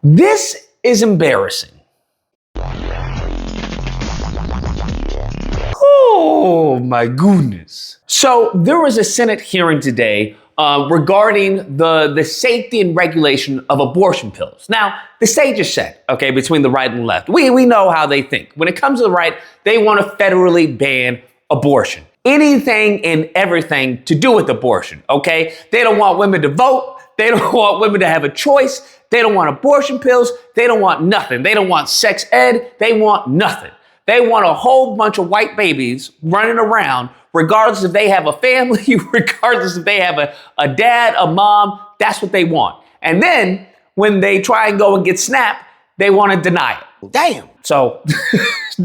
This is embarrassing. Oh my goodness. So there was a Senate hearing today regarding the safety and regulation of abortion pills. Now, the stage is set, okay, between the right and the left. We know how they think. When it comes to the right, they want to federally ban abortion. Anything and everything to do with abortion, okay? They don't want women to vote. They don't want women to have a choice. They don't want abortion pills. They don't want nothing. They don't want sex ed. They want nothing. They want a whole bunch of white babies running around, regardless if they have a family, regardless if they have a dad, a mom. That's what they want. And then when they try and go and get snapped, they want to deny it. Damn. So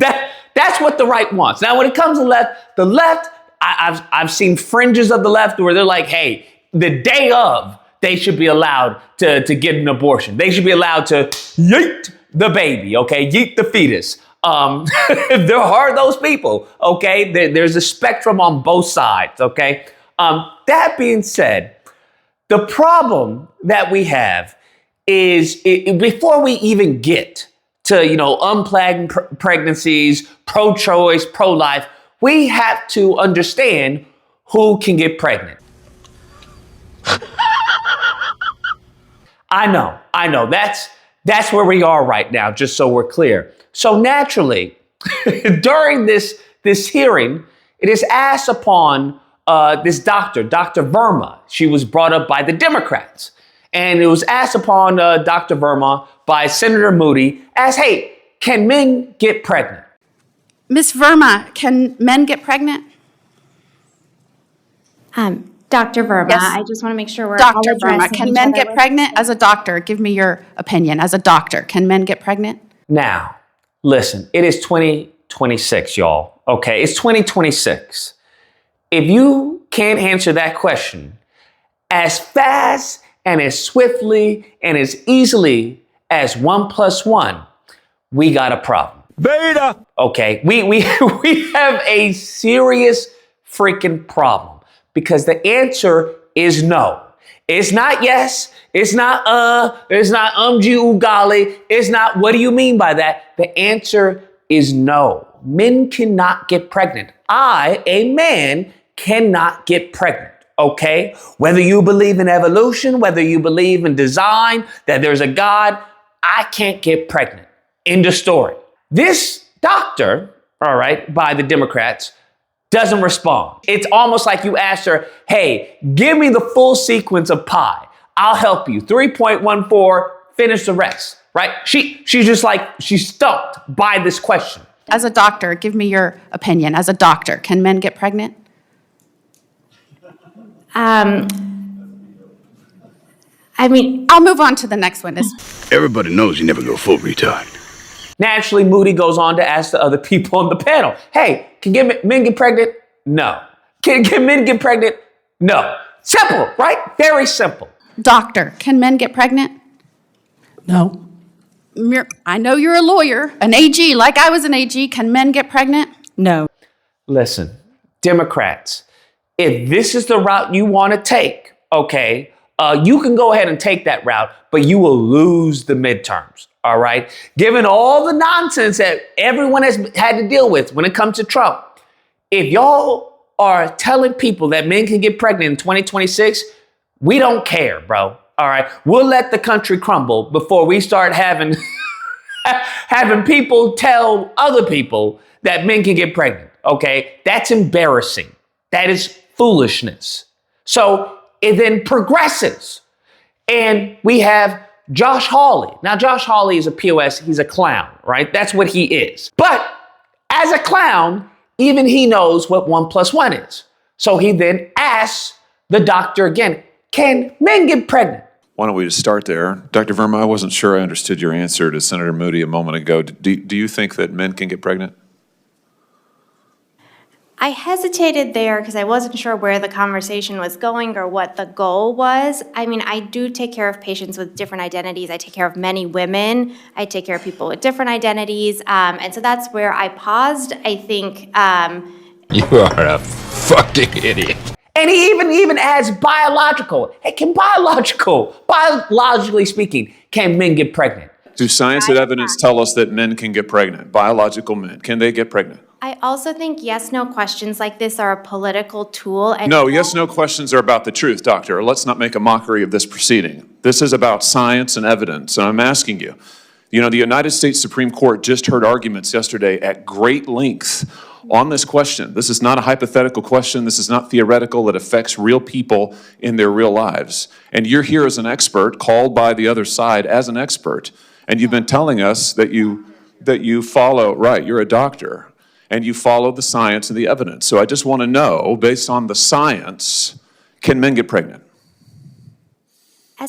that's what the right wants. Now, when it comes to the left, I've seen fringes of the left where they're like, hey, the day of, they should be allowed to get an abortion. They should be allowed to yeet the baby, okay? Yeet the fetus. There are those people, okay? There's a spectrum on both sides, okay? That being said, the problem that we have is before we even get to, unplanned pregnancies, pro-choice, pro-life, we have to understand who can get pregnant. I know. That's where we are right now, just so we're clear. So naturally, during this hearing, it is asked upon this doctor, Dr. Verma. She was brought up by the Democrats. And it was asked upon Dr. Verma by Senator Moody as, hey, can men get pregnant? Ms. Verma, can men get pregnant? Dr. Verma, Yes. I just want to make sure we're Dr. all Verma, addressing can each men other get with- pregnant? As a doctor, give me your opinion. As a doctor, can men get pregnant? Now, listen, it is 2026, y'all. Okay, it's 2026. If you can't answer that question as fast and as swiftly and as easily as 1 + 1, we got a problem. Beta. Okay, we have a serious freaking problem because the answer is no. It's not yes. It's not It's not ugali. It's not what do you mean by that? The answer is no. Men cannot get pregnant. I, a man, cannot get pregnant. Okay? Whether you believe in evolution, whether you believe in design, that there's a God, I can't get pregnant. End of story. This doctor, all right, by the Democrats, doesn't respond. It's almost like you asked her, hey, give me the full sequence of pi. I'll help you. 3.14, finish the rest, right? She's just like, she's stumped by this question. As a doctor, give me your opinion. As a doctor, can men get pregnant? I mean, I'll move on to the next witness. Everybody knows you never go full retard. Naturally, Moody goes on to ask the other people on the panel, hey, can men get pregnant? No. Can men get pregnant? No. Simple, right? Very simple. Doctor, can men get pregnant? No. I know you're a lawyer, an AG, like I was an AG. Can men get pregnant? No. Listen, Democrats, if this is the route you want to take, okay, you can go ahead and take that route, but you will lose the midterms, all right? Given all the nonsense that everyone has had to deal with when it comes to Trump, if y'all are telling people that men can get pregnant in 2026, we don't care, bro, all right? We'll let the country crumble before we start having people tell other people that men can get pregnant, okay? That's embarrassing. That is foolishness. So it then progresses. And we have Josh Hawley. Now, Josh Hawley is a POS. He's a clown, right? That's what he is. But as a clown, even he knows what 1 + 1 is. So he then asks the doctor again, can men get pregnant? Why don't we just start there? Dr. Verma, I wasn't sure I understood your answer to Senator Moody a moment ago. Do you think that men can get pregnant? I hesitated there because I wasn't sure where the conversation was going or what the goal was. I mean, I do take care of patients with different identities. I take care of many women. I take care of people with different identities. And so that's where I paused. I think You are a fucking idiot. And he even adds biological. Hey, biologically speaking, can men get pregnant? Do science and evidence tell us that men can get pregnant? Biological men, can they get pregnant? I also think yes/no questions like this are a political tool. And No, yes/no questions are about the truth, doctor. Let's not make a mockery of this proceeding. This is about science and evidence, and I'm asking you. The United States Supreme Court just heard arguments yesterday at great length on this question. This is not a hypothetical question. This is not theoretical. It affects real people in their real lives. And you're here as an expert, called by the other side as an expert, and you've been telling us that you follow, right, you're a doctor, and you follow the science and the evidence. So I just want to know, based on the science, can men get pregnant?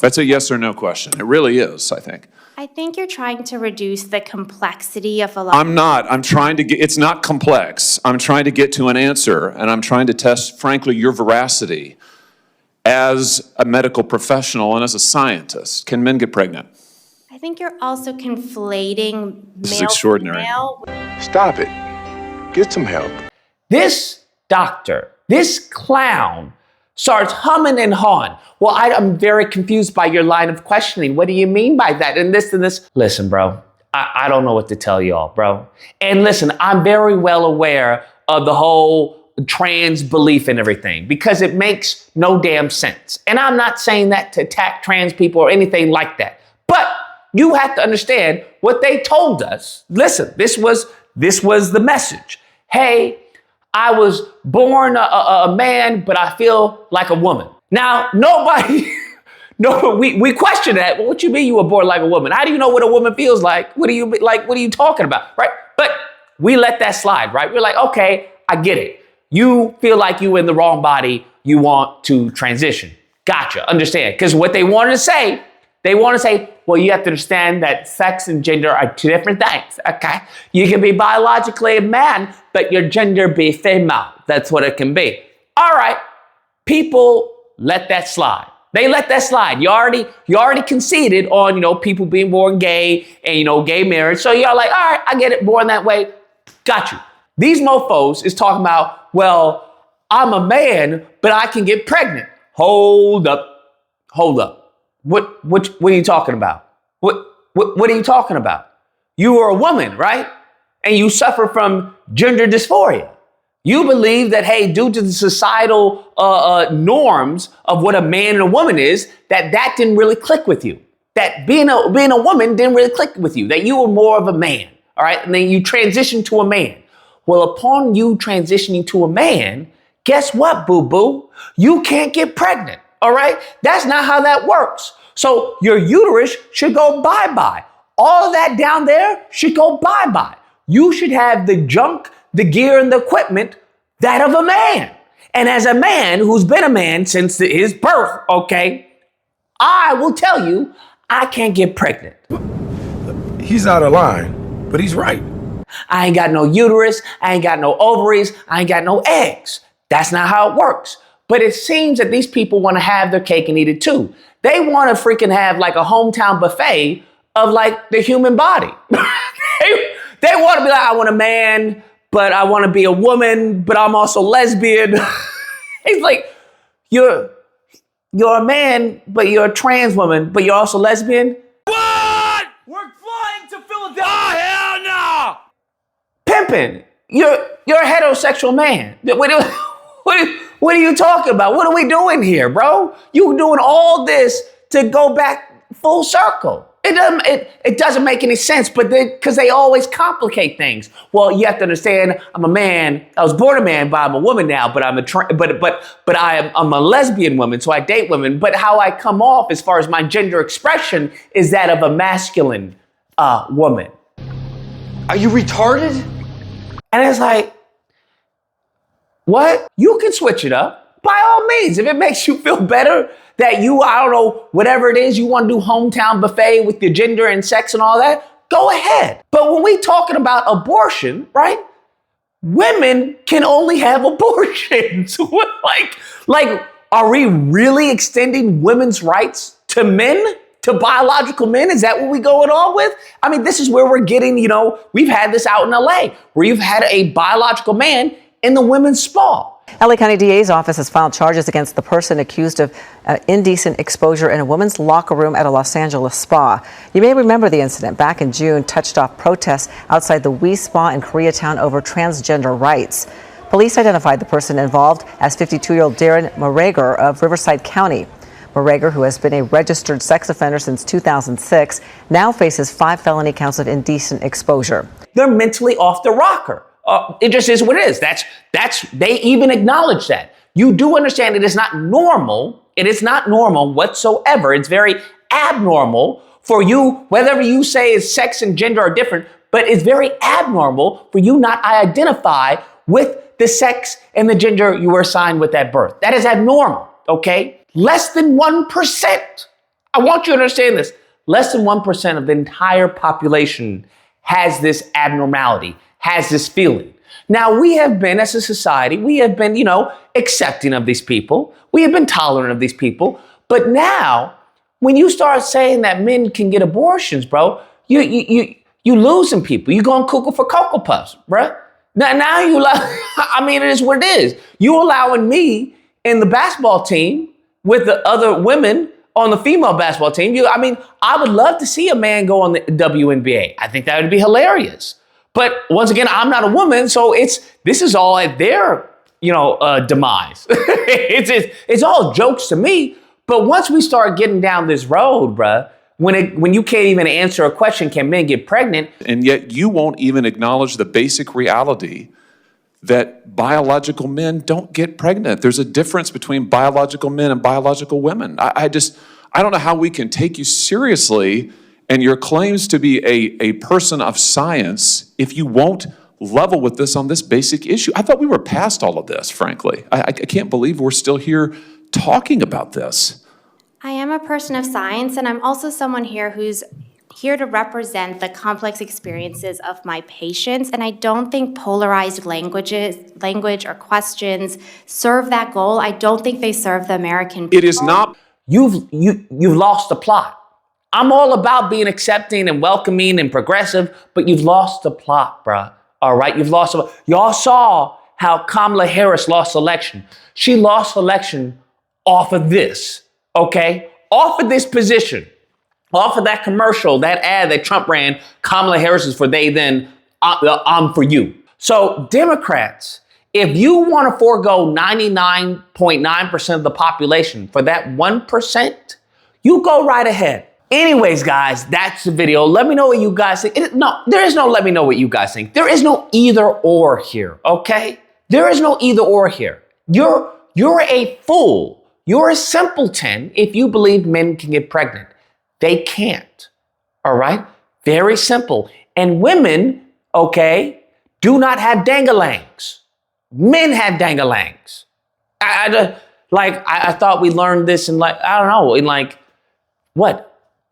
That's a yes or no question. It really is, I think. I think you're trying to reduce the complexity of a lot. I'm not. I'm trying to get, it's not complex. I'm trying to get to an answer, and I'm trying to test, frankly, your veracity as a medical professional and as a scientist. Can men get pregnant? I think you're also conflating This is male extraordinary. female. Stop it. Get some help. This doctor, this clown, starts humming and hawing. Well, I'm very confused by your line of questioning. What do you mean by that? And this and this. Listen, bro, I don't know what to tell y'all, bro. And listen, I'm very well aware of the whole trans belief and everything because it makes no damn sense. And I'm not saying that to attack trans people or anything like that. But you have to understand what they told us. Listen, this was the message. Hey, I was born a man, but I feel like a woman. Now, we question that. Well, what you mean you were born like a woman? How do you know what a woman feels like? What are you talking about, right? But we let that slide, right? We're like, okay, I get it. You feel like you in the wrong body. You want to transition. Gotcha, understand. Because what they want to say, well, you have to understand that sex and gender are two different things, okay? You can be biologically a man, but your gender be female. That's what it can be. All right, people let that slide. They let that slide. You already conceded on, people being born gay and, gay marriage. So you're like, all right, I get it, born that way. Got you. These mofos is talking about, well, I'm a man, but I can get pregnant. Hold up. What are you talking about? What are you talking about? You are a woman, right? And you suffer from gender dysphoria. You believe that, hey, due to the societal norms of what a man and a woman is, that didn't really click with you. That being a woman didn't really click with you. That you were more of a man, all right? And then you transitioned to a man. Well, upon you transitioning to a man, guess what, boo-boo? You can't get pregnant. All right? That's not how that works. So your uterus should go bye-bye. All of that down there should go bye-bye. You should have the junk, the gear, and the equipment that of a man. And as a man who's been a man since his birth, okay, I will tell you, I can't get pregnant. He's out of line, but he's right. I ain't got no uterus. I ain't got no ovaries. I ain't got no eggs. That's not how it works. But it seems that these people want to have their cake and eat it too. They want to freaking have like a hometown buffet of like the human body. They want to be like, I want a man, but I want to be a woman, but I'm also lesbian. It's like, you're a man, but you're a trans woman, but you're also lesbian. What? We're flying to Philadelphia. Oh, hell no! Pimping. You're a heterosexual man. What are you talking about? What are we doing here, bro? You doing all this to go back full circle. It doesn't make any sense, but because they always complicate things. Well, you have to understand, I'm a man. I was born a man, but I'm a woman now. But I'm a lesbian woman, so I date women. But how I come off as far as my gender expression is that of a masculine woman. Are you retarded? And it's like, what? You can switch it up. By all means, if it makes you feel better that you, I don't know, whatever it is, you want to do hometown buffet with your gender and sex and all that, go ahead. But when we talking about abortion, right? Women can only have abortions. like, are we really extending women's rights to men? To biological men? Is that what we going on with? I mean, this is where we're getting, we've had this out in LA, where you've had a biological man in the women's spa. LA County DA's office has filed charges against the person accused of indecent exposure in a woman's locker room at a Los Angeles spa. You may remember the incident back in June touched off protests outside the We Spa in Koreatown over transgender rights. Police identified the person involved as 52-year-old Darren Morager of Riverside County. Morager, who has been a registered sex offender since 2006, now faces 5 felony counts of indecent exposure. They're mentally off the rocker. It just is what it is. They even acknowledge that. You do understand it is not normal. It is not normal whatsoever. It's very abnormal for you, whatever you say is sex and gender are different, but it's very abnormal for you not to identify with the sex and the gender you were assigned with at birth. That is abnormal, okay? Less than 1%. I want you to understand this. Less than 1% of the entire population has this abnormality, has this feeling. Now, we have been, as a society, we have been, accepting of these people. We have been tolerant of these people. But now, when you start saying that men can get abortions, bro, you losing people. You going cuckoo for Cocoa Puffs, bro. Now you it is what it is. You allowing me in the basketball team with the other women on the female basketball team. I would love to see a man go on the WNBA. I think that would be hilarious. But once again, I'm not a woman, so this is all at their, demise. It's all jokes to me. But once we start getting down this road, bruh, when you can't even answer a question, can men get pregnant? And yet you won't even acknowledge the basic reality that biological men don't get pregnant. There's a difference between biological men and biological women. I don't know how we can take you seriously and your claims to be a person of science if you won't level with this on this basic issue. I thought we were past all of this, frankly. I can't believe we're still here talking about this. I am a person of science, and I'm also someone here who's here to represent the complex experiences of my patients, and I don't think polarized language or questions serve that goal. I don't think they serve the American people. It is not. You've lost the plot. I'm all about being accepting and welcoming and progressive, but you've lost the plot, bruh. All right, y'all saw how Kamala Harris lost election. She lost election off of this, okay? Off of this position. Off of that commercial, that ad that Trump ran, Kamala Harris is for they, then I'm for you. So Democrats, if you want to forego 99.9% of the population for that 1%, you go right ahead. Anyways, guys, that's the video. Let me know what you guys think. There is no let me know what you guys think. There is no either or here, okay? There is no either or here. You're a fool. You're a simpleton if you believe men can get pregnant. They can't, all right? Very simple. And women, okay, do not have dangalangs. Men have dangalangs. I thought we learned this in what?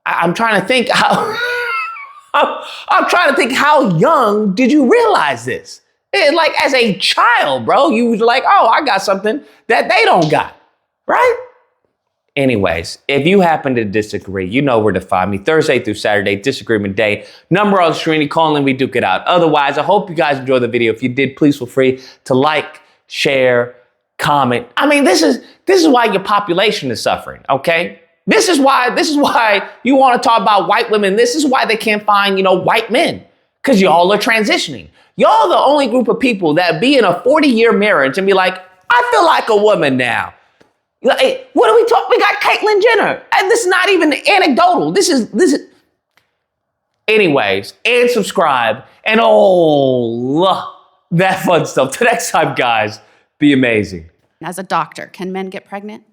I'm trying to think how, I'm trying to think how young did you realize this? As a child, bro, you was like, oh, I got something that they don't got, right? Anyways, if you happen to disagree, you know where to find me. Thursday through Saturday, Disagreement Day. Number on the screen, call in, we duke it out. Otherwise, I hope you guys enjoyed the video. If you did, please feel free to like, share, comment. This is why your population is suffering, okay? This is why you want to talk about white women. This is why they can't find, white men. Because y'all are transitioning. Y'all the only group of people that be in a 40-year marriage and be like, I feel like a woman now. Hey, what are we talking? We got Caitlyn Jenner. And this is not even anecdotal. This is. Anyways, and subscribe and that fun stuff. Till next time, guys, be amazing. As a doctor, can men get pregnant?